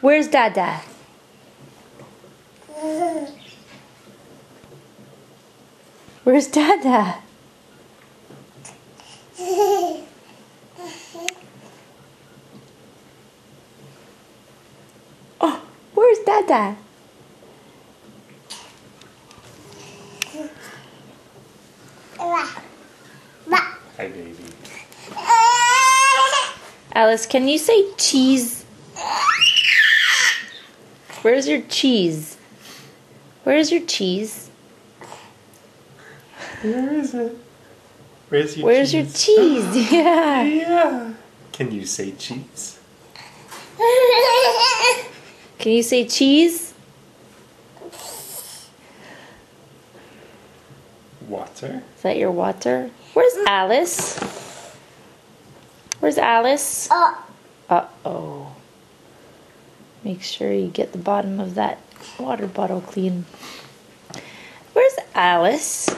Where's Dada? Where's Dada? Oh, where's Dada? Hi, baby. Alice, can you say cheese? Where's your cheese? Where's your cheese? Where is it? Where's your Where's cheese? your cheese? Yeah. Yeah. Can you say cheese? Can you say cheese? Water. Is that your water? Where's Alice? Where's Alice? Uh-oh. Make sure you get the bottom of that water bottle clean. Where's Alice?